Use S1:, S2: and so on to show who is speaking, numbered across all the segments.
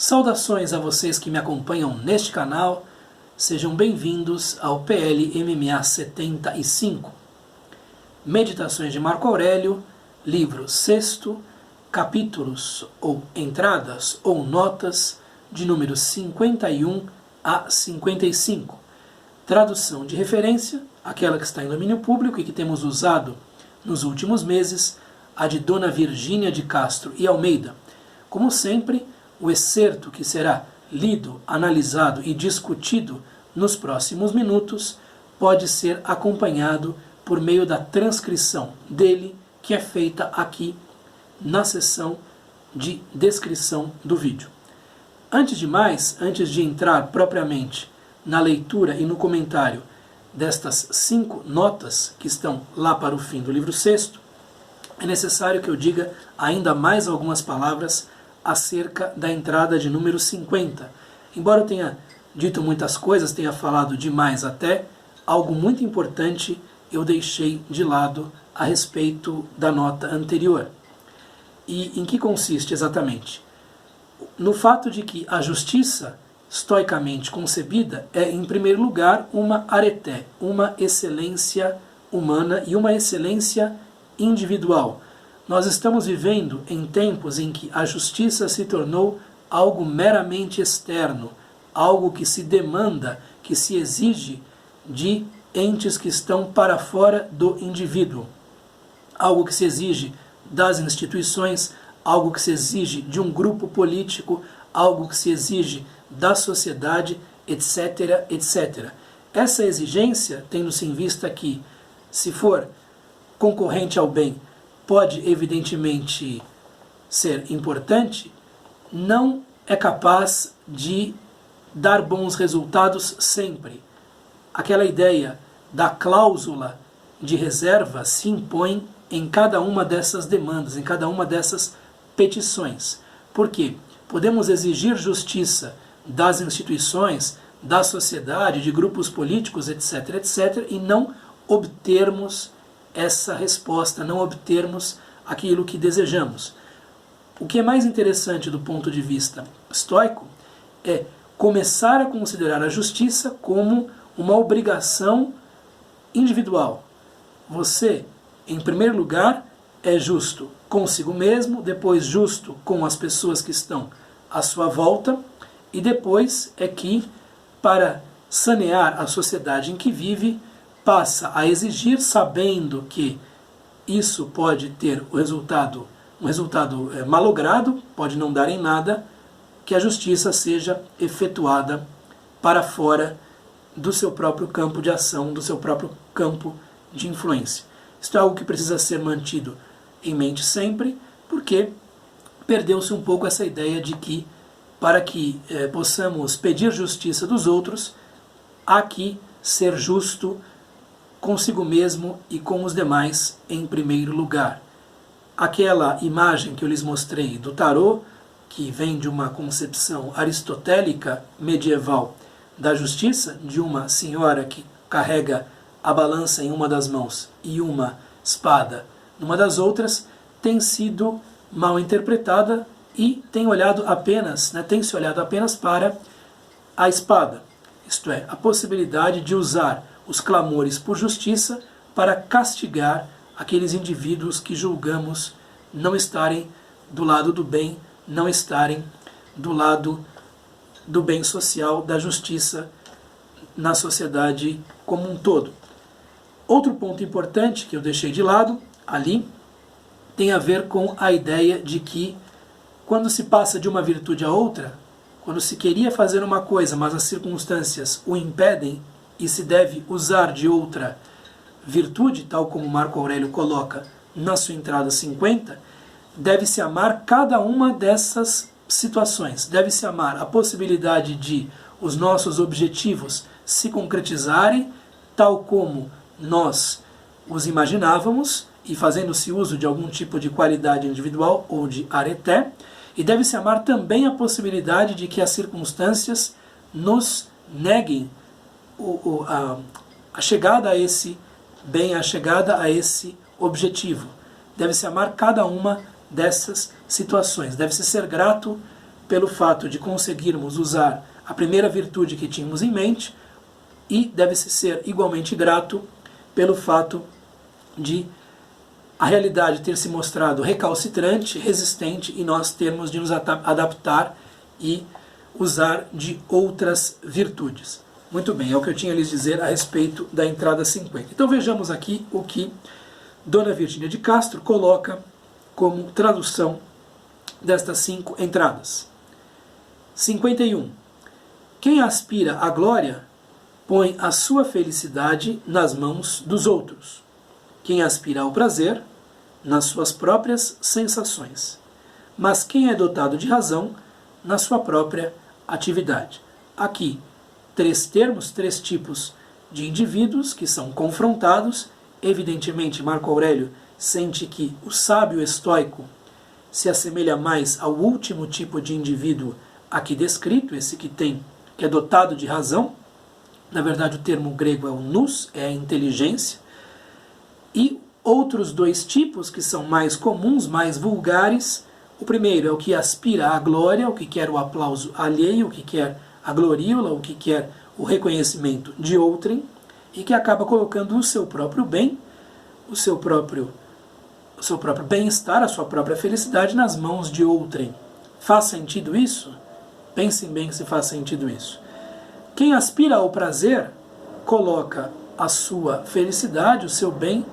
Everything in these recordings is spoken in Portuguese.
S1: Saudações a vocês que me acompanham neste canal, sejam bem-vindos ao PL MMA 75. Meditações de Marco Aurélio, livro 6º, capítulos ou entradas ou notas de números 51 a 55. Tradução de referência, aquela que está em domínio público e que temos usado nos últimos meses, a de Dona Virgínia de Castro e Almeida. Como sempre, o excerto que será lido, analisado e discutido nos próximos minutos pode ser acompanhado por meio da transcrição dele, que é feita aqui na seção de descrição do vídeo. Antes de mais, antes de entrar propriamente na leitura e no comentário destas 5 notas que estão lá para o fim do livro 6º, é necessário que eu diga ainda mais algumas palavras acerca da entrada de número 50. Embora eu tenha dito muitas coisas, tenha falado demais até, algo muito importante eu deixei de lado a respeito da nota anterior. E em que consiste exatamente? No fato de que a justiça, estoicamente concebida, é em primeiro lugar uma areté, uma excelência humana e uma excelência individual. Nós estamos vivendo em tempos em que a justiça se tornou algo meramente externo, algo que se demanda, que se exige de entes que estão para fora do indivíduo, algo que se exige das instituições, algo que se exige de um grupo político, algo que se exige da sociedade, etc, etc. Essa exigência, tendo-se em vista que, se for concorrente ao bem, pode evidentemente ser importante, não é capaz de dar bons resultados sempre. Aquela ideia da cláusula de reserva se impõe em cada uma dessas demandas, em cada uma dessas petições. Por quê? Podemos exigir justiça das instituições, da sociedade, de grupos políticos, etc, etc, e não obtermos essa resposta, não obtermos aquilo que desejamos. O que é mais interessante do ponto de vista estoico é começar a considerar a justiça como uma obrigação individual. Você, em primeiro lugar, é justo consigo mesmo, depois justo com as pessoas que estão à sua volta, e depois é que, para sanear a sociedade em que vive, passa a exigir, sabendo que isso pode ter um resultado malogrado, pode não dar em nada, que a justiça seja efetuada para fora do seu próprio campo de ação, do seu próprio campo de influência. Isto é algo que precisa ser mantido em mente sempre, porque perdeu-se um pouco essa ideia de que, para que possamos pedir justiça dos outros, há que ser justo consigo mesmo e com os demais em primeiro lugar. Aquela imagem que eu lhes mostrei do tarô, que vem de uma concepção aristotélica medieval da justiça, de uma senhora que carrega a balança em uma das mãos e uma espada numa das outras, tem sido mal interpretada e tem se olhado apenas para a espada, isto é, a possibilidade de usar os clamores por justiça para castigar aqueles indivíduos que julgamos não estarem do lado do bem, não estarem do lado do bem social, da justiça na sociedade como um todo. Outro ponto importante que eu deixei de lado ali tem a ver com a ideia de que, quando se passa de uma virtude a outra, quando se queria fazer uma coisa, mas as circunstâncias o impedem e se deve usar de outra virtude, tal como Marco Aurélio coloca na sua entrada 50, deve-se amar cada uma dessas situações. Deve-se amar a possibilidade de os nossos objetivos se concretizarem, tal como nós os imaginávamos, e fazendo-se uso de algum tipo de qualidade individual ou de areté, e deve-se amar também a possibilidade de que as circunstâncias nos neguem a chegada a esse bem, a chegada a esse objetivo. Deve-se amar cada uma dessas situações. Deve-se ser grato pelo fato de conseguirmos usar a primeira virtude que tínhamos em mente, e deve-se ser igualmente grato pelo fato de a realidade ter se mostrado recalcitrante, resistente, e nós termos de nos adaptar e usar de outras virtudes. Muito bem, é o que eu tinha a lhes dizer a respeito da entrada 50. Então vejamos aqui o que Dona Virgínia de Castro coloca como tradução destas 5 entradas. 51. Quem aspira à glória põe a sua felicidade nas mãos dos outros. Quem aspira ao prazer, nas suas próprias sensações. Mas quem é dotado de razão, na sua própria atividade. Aqui, 3 termos, 3 tipos de indivíduos que são confrontados. Evidentemente, Marco Aurélio sente que o sábio estoico se assemelha mais ao último tipo de indivíduo aqui descrito, esse que é dotado de razão. Na verdade, o termo grego é o nous, é a inteligência. E outros 2 tipos que são mais comuns, mais vulgares. O primeiro é o que aspira à glória, o que quer o aplauso alheio, o que quer a gloríola, o que quer o reconhecimento de outrem, e que acaba colocando o seu próprio bem, o seu próprio bem-estar, a sua própria felicidade nas mãos de outrem. Faz sentido isso? Pensem bem se faz sentido isso. Quem aspira ao prazer coloca a sua felicidade, o seu bem,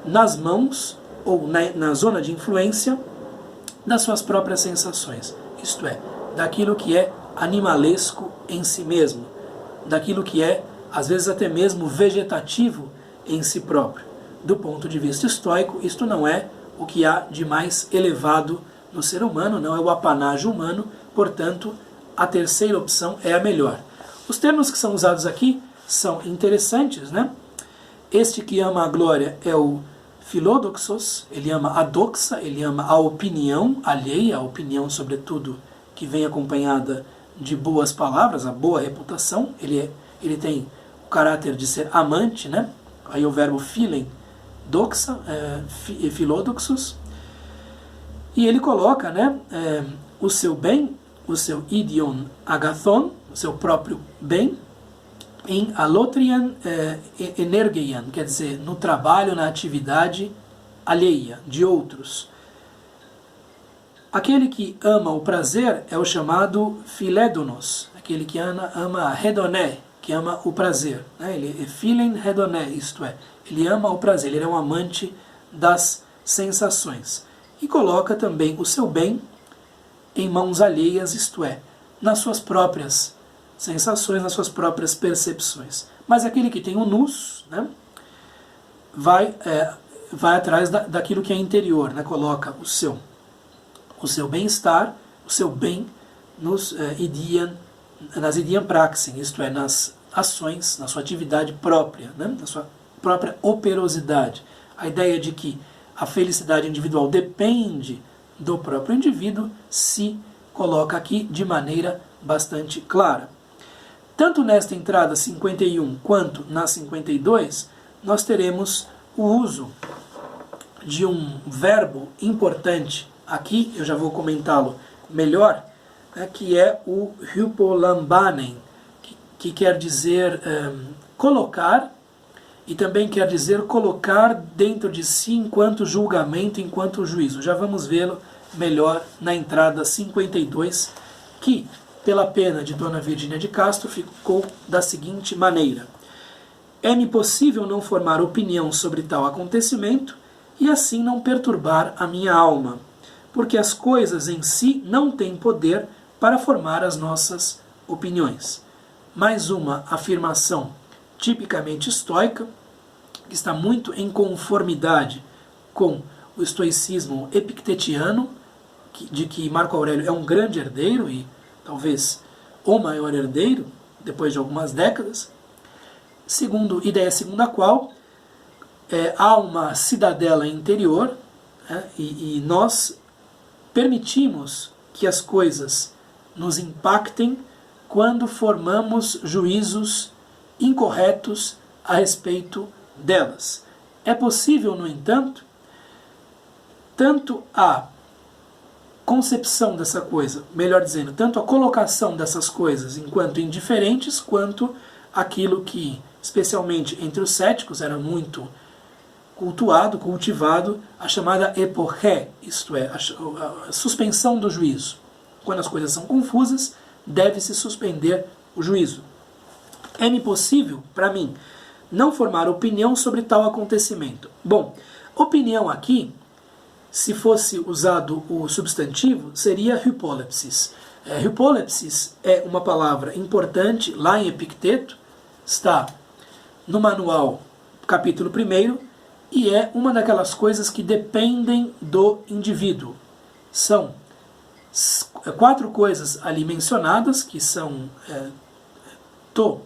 S1: nas mãos ou na zona de influência das suas próprias sensações. Isto é, daquilo que é animalesco em si mesmo, daquilo que é, às vezes até mesmo, vegetativo em si próprio. Do ponto de vista estoico, isto não é o que há de mais elevado no ser humano, não é o apanágio humano, portanto, a terceira opção é a melhor. Os termos que são usados aqui são interessantes, né? Este que ama a glória é o Philódoxos, ele ama a doxa, ele ama a opinião alheia, a opinião, sobretudo, que vem acompanhada de boas palavras, a boa reputação. Ele tem o caráter de ser amante, né? Aí o verbo philen, doxa, Philódoxos. E ele coloca, né, o seu bem, o seu idion agathon, o seu próprio bem, em alotrian energian, quer dizer, no trabalho, na atividade alheia, de outros. Aquele que ama o prazer é o chamado philédonos, aquele que ama a hedoné, que ama o prazer. Né? Ele é philen hedoné, isto é, ele ama o prazer, ele é um amante das sensações. E coloca também o seu bem em mãos alheias, isto é, nas suas próprias sensações, nas suas próprias percepções. Mas aquele que tem o nous, né, vai atrás daquilo que é interior, né, coloca o seu bem-estar, o seu bem nas idiam praxin, isto é, nas ações, na sua atividade própria, né, na sua própria operosidade. A ideia de que a felicidade individual depende do próprio indivíduo se coloca aqui de maneira bastante clara. Tanto nesta entrada 51 quanto na 52, nós teremos o uso de um verbo importante. Aqui eu já vou comentá-lo melhor, né, que é o hypolambanen, que quer dizer colocar, e também quer dizer colocar dentro de si enquanto julgamento, enquanto juízo. Já vamos vê-lo melhor na entrada 52, que, pela pena de Dona Virgínia de Castro, ficou da seguinte maneira: é-me possível não formar opinião sobre tal acontecimento e assim não perturbar a minha alma, porque as coisas em si não têm poder para formar as nossas opiniões. Mais uma afirmação tipicamente estoica, que está muito em conformidade com o estoicismo epictetiano, de que Marco Aurélio é um grande herdeiro e talvez o maior herdeiro, depois de algumas décadas. Ideia segundo a qual há uma cidadela interior, né, e nós permitimos que as coisas nos impactem quando formamos juízos incorretos a respeito delas. É possível, no entanto, tanto a concepção dessa coisa, melhor dizendo, tanto a colocação dessas coisas enquanto indiferentes, quanto aquilo que, especialmente entre os céticos, era muito cultivado, a chamada eporré, isto é, a suspensão do juízo. Quando as coisas são confusas, deve-se suspender o juízo. É impossível, para mim, não formar opinião sobre tal acontecimento. Bom, opinião aqui, se fosse usado o substantivo, seria hypolepsis. Hypolepsis é uma palavra importante lá em Epicteto, está no manual, capítulo 1, e é uma daquelas coisas que dependem do indivíduo. São 4 coisas ali mencionadas, que são to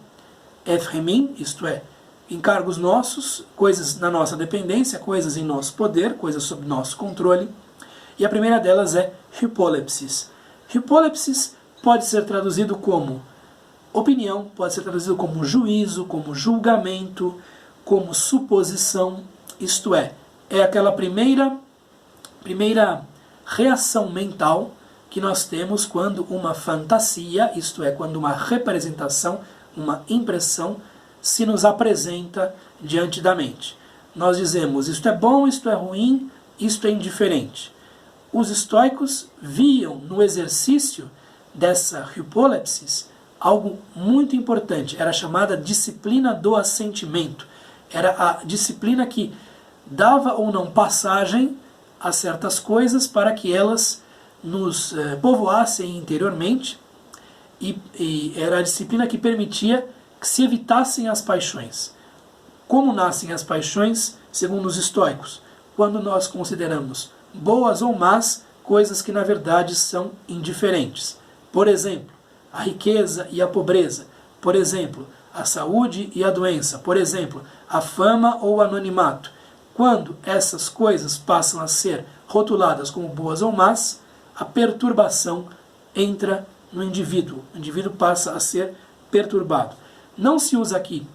S1: efremin, isto é, encargos nossos, coisas na nossa dependência, coisas em nosso poder, coisas sob nosso controle. E a primeira delas é hypolepsis. Hypolepsis pode ser traduzido como opinião, pode ser traduzido como juízo, como julgamento, como suposição. Isto é aquela primeira reação mental que nós temos quando uma fantasia, isto é, quando uma representação, uma impressão, se nos apresenta diante da mente. Nós dizemos, isto é bom, isto é ruim, isto é indiferente. Os estoicos viam no exercício dessa hypolepsis algo muito importante. Era chamada disciplina do assentimento. Era a disciplina que dava ou não passagem a certas coisas para que elas nos povoassem interiormente, e era a disciplina que permitia que se evitassem as paixões. Como nascem as paixões, segundo os estoicos? Quando nós consideramos boas ou más coisas que na verdade são indiferentes. Por exemplo, a riqueza e a pobreza. Por exemplo, a saúde e a doença. Por exemplo, a fama ou o anonimato. Quando essas coisas passam a ser rotuladas como boas ou más, a perturbação entra no indivíduo. O indivíduo passa a ser perturbado. Não se usa aqui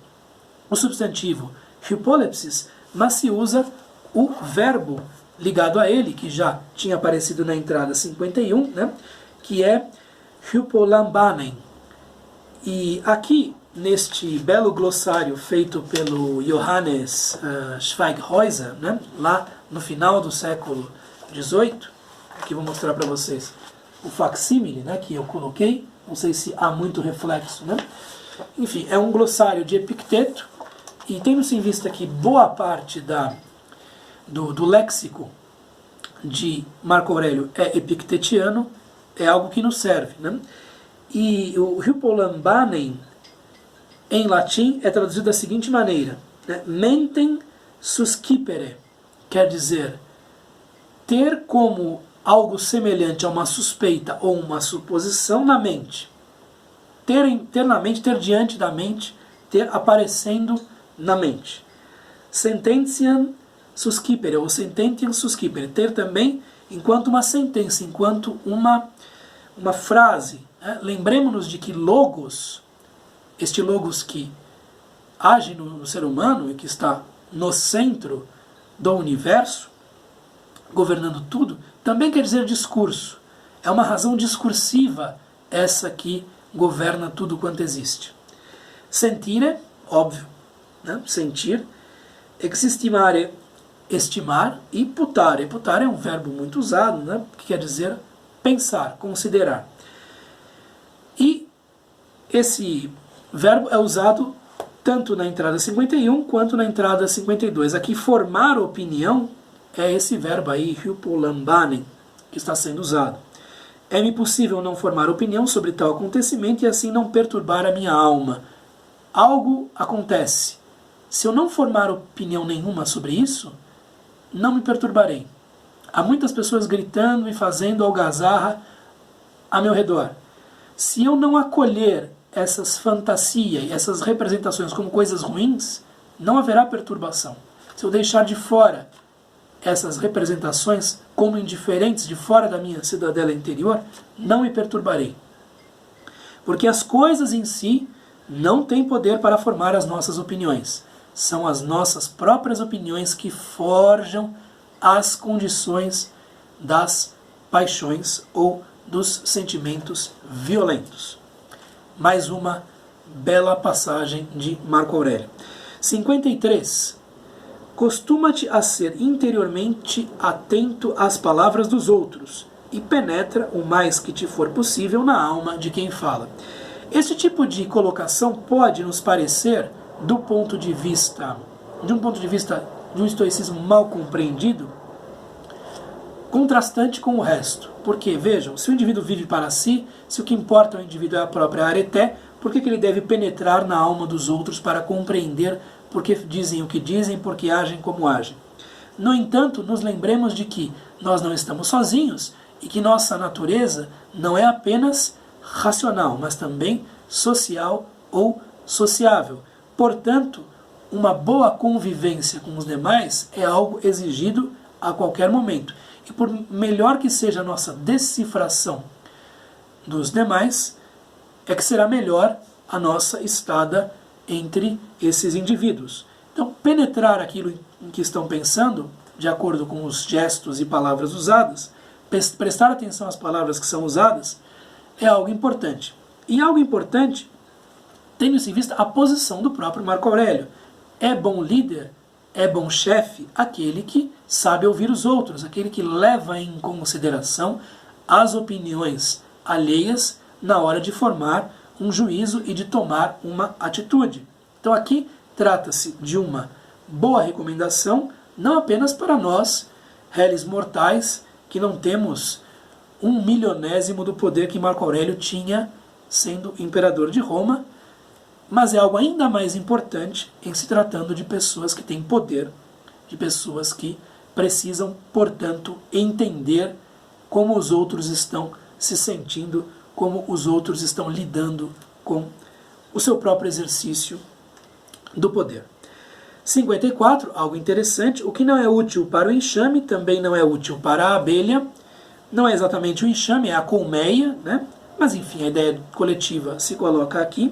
S1: o substantivo hypolepsis, mas se usa o verbo ligado a ele, que já tinha aparecido na entrada 51, né, que é hypolambanen. E aqui, neste belo glossário feito pelo Johannes Schweighäuser, né, lá no final do século XVIII, aqui vou mostrar para vocês o facsímile, né, que eu coloquei, não sei se há muito reflexo, né? Enfim, é um glossário de Epicteto, e tendo-se em vista que boa parte do léxico de Marco Aurélio é epictetiano, é algo que nos serve, né? E o hypolambanen, em latim, é traduzido da seguinte maneira, né? Mentem suscipere, quer dizer, ter como algo semelhante a uma suspeita ou uma suposição na mente. Ter na mente, ter diante da mente, ter aparecendo na mente. Sententiam suscipere, ou sententiam suscipere, ter também enquanto uma sentença, enquanto uma frase. Né? Lembremos-nos de que logos, este logos que age no ser humano e que está no centro do universo, governando tudo, também quer dizer discurso. É uma razão discursiva essa que governa tudo quanto existe. Sentire, óbvio, né? Sentir. Existimare, estimar. E putare. Putare é um verbo muito usado, né? Que quer dizer pensar, considerar. E esse verbo é usado tanto na entrada 51 quanto na entrada 52. Aqui, formar opinião é esse verbo aí, hypolambanen, que está sendo usado. É-me possível não formar opinião sobre tal acontecimento e assim não perturbar a minha alma. Algo acontece. Se eu não formar opinião nenhuma sobre isso, não me perturbarei. Há muitas pessoas gritando e fazendo algazarra a meu redor. Se eu não acolher essas fantasias e essas representações como coisas ruins, não haverá perturbação. Se eu deixar de fora essas representações como indiferentes de fora da minha cidadela interior, não me perturbarei. Porque as coisas em si não têm poder para formar as nossas opiniões. São as nossas próprias opiniões que forjam as condições das paixões ou dos sentimentos violentos. Mais uma bela passagem de Marco Aurélio. 53. Costuma-te a ser interiormente atento às palavras dos outros e penetra o mais que te for possível na alma de quem fala. Este tipo de colocação pode nos parecer, de um ponto de vista de um estoicismo mal compreendido, contrastante com o resto. Porque, vejam, se o indivíduo vive para si, se o que importa ao indivíduo é a própria areté, por que ele deve penetrar na alma dos outros para compreender por que dizem o que dizem, por que agem como agem? No entanto, nos lembremos de que nós não estamos sozinhos e que nossa natureza não é apenas racional, mas também social ou sociável. Portanto, uma boa convivência com os demais é algo exigido a qualquer momento. E por melhor que seja a nossa decifração dos demais, é que será melhor a nossa estada entre esses indivíduos. Então, penetrar aquilo em que estão pensando, de acordo com os gestos e palavras usadas, prestar atenção às palavras que são usadas, é algo importante. E algo importante, tendo-se em vista a posição do próprio Marco Aurélio. É bom líder, é bom chefe aquele que sabe ouvir os outros, aquele que leva em consideração as opiniões alheias na hora de formar um juízo e de tomar uma atitude. Então aqui trata-se de uma boa recomendação, não apenas para nós, réis mortais, que não temos 1/1000º do poder que Marco Aurélio tinha sendo imperador de Roma, mas é algo ainda mais importante em se tratando de pessoas que têm poder, de pessoas que precisam, portanto, entender como os outros estão se sentindo, como os outros estão lidando com o seu próprio exercício do poder. 54, algo interessante, o que não é útil para o enxame também não é útil para a abelha. Não é exatamente o enxame, é a colmeia, né? Mas enfim, a ideia coletiva se coloca aqui.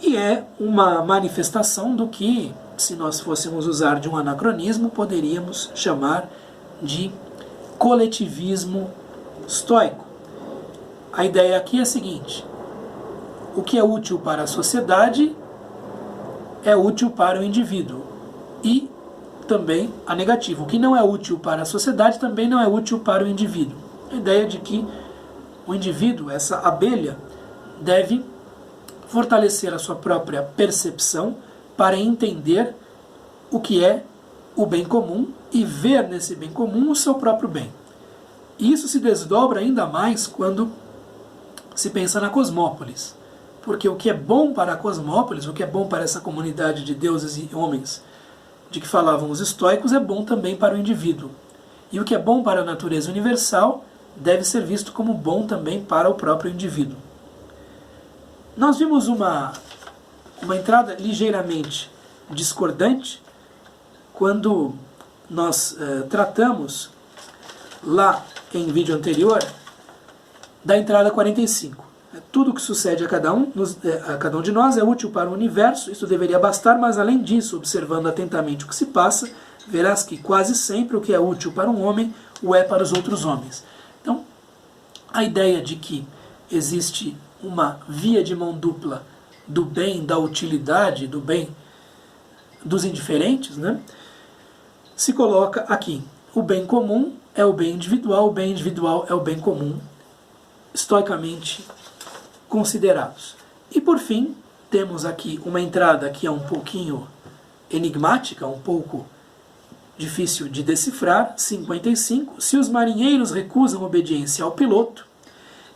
S1: E é uma manifestação do que, se nós fôssemos usar de um anacronismo, poderíamos chamar de coletivismo estoico. A ideia aqui é a seguinte: o que é útil para a sociedade é útil para o indivíduo. E também a negativa. O que não é útil para a sociedade também não é útil para o indivíduo. A ideia de que o indivíduo, essa abelha, deve fortalecer a sua própria percepção para entender o que é o bem comum e ver nesse bem comum o seu próprio bem. E isso se desdobra ainda mais quando se pensa na cosmópolis. Porque o que é bom para a cosmópolis, o que é bom para essa comunidade de deuses e homens de que falavam os estoicos, é bom também para o indivíduo. E o que é bom para a natureza universal deve ser visto como bom também para o próprio indivíduo. Nós vimos uma entrada ligeiramente discordante quando nós tratamos lá em vídeo anterior da entrada 45. Tudo que sucede a cada um de nós é útil para o universo, isso deveria bastar, mas além disso, observando atentamente o que se passa, verás que quase sempre o que é útil para um homem o é para os outros homens. Então, a ideia de que existe uma via de mão dupla do bem, da utilidade, do bem dos indiferentes, né, se coloca aqui. O bem comum é o bem individual é o bem comum, estoicamente considerados. E por fim, temos aqui uma entrada que é um pouquinho enigmática, um pouco difícil de decifrar, 55. Se os marinheiros recusam obediência ao piloto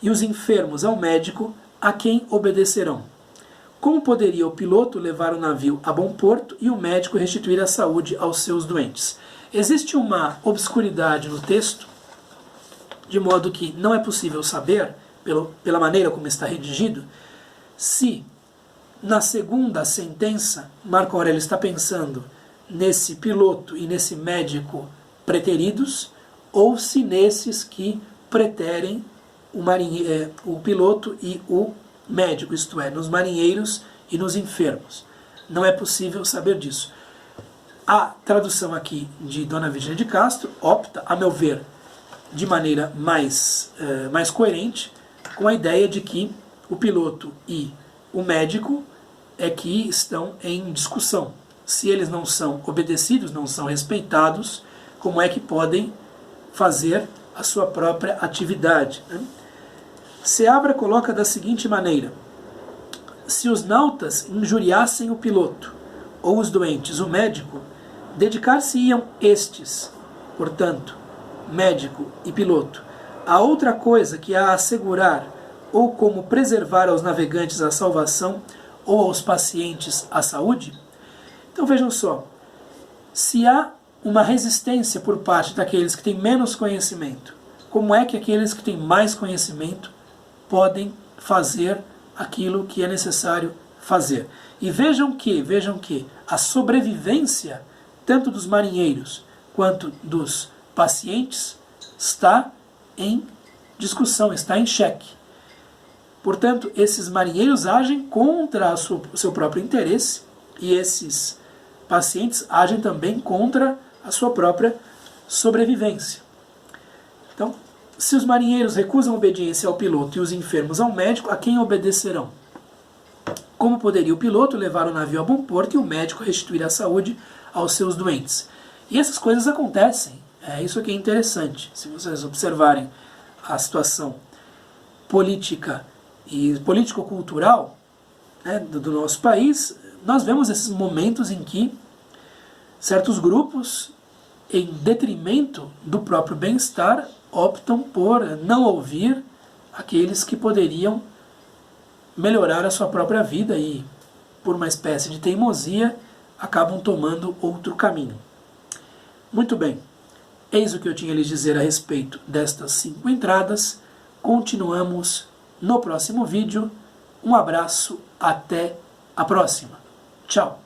S1: e os enfermos ao médico, a quem obedecerão? Como poderia o piloto levar o navio a bom porto e o médico restituir a saúde aos seus doentes? Existe uma obscuridade no texto, de modo que não é possível saber, pela maneira como está redigido, se na segunda sentença Marco Aurélio está pensando nesse piloto e nesse médico preteridos, ou se nesses que preterem o piloto e o médico, isto é, nos marinheiros e nos enfermos. Não é possível saber disso. A tradução aqui de Dona Virgínia de Castro opta, a meu ver, de maneira mais coerente com a ideia de que o piloto e o médico é que estão em discussão. Se eles não são obedecidos, não são respeitados, como é que podem fazer a sua própria atividade, né? Seabra coloca da seguinte maneira: se os nautas injuriassem o piloto, ou os doentes o médico, dedicar-se-iam estes, portanto, médico e piloto, a outra coisa que a assegurar ou como preservar aos navegantes a salvação ou aos pacientes a saúde? Então vejam só, se há uma resistência por parte daqueles que têm menos conhecimento, como é que aqueles que têm mais conhecimento podem fazer aquilo que é necessário fazer? E vejam que a sobrevivência tanto dos marinheiros quanto dos pacientes está em discussão, está em xeque. Portanto, esses marinheiros agem contra o seu próprio interesse e esses pacientes agem também contra a sua própria sobrevivência. Então, se os marinheiros recusam obediência ao piloto e os enfermos ao médico, a quem obedecerão? Como poderia o piloto levar o navio a bom porto e o médico restituir a saúde aos seus doentes? E essas coisas acontecem. Isso aqui é interessante. Se vocês observarem a situação política e político-cultural, né, do nosso país, nós vemos esses momentos em que certos grupos, em detrimento do próprio bem-estar, optam por não ouvir aqueles que poderiam melhorar a sua própria vida e, por uma espécie de teimosia, acabam tomando outro caminho. Muito bem, eis o que eu tinha a lhes dizer a respeito destas 5 entradas. Continuamos no próximo vídeo. Um abraço, até a próxima. Tchau!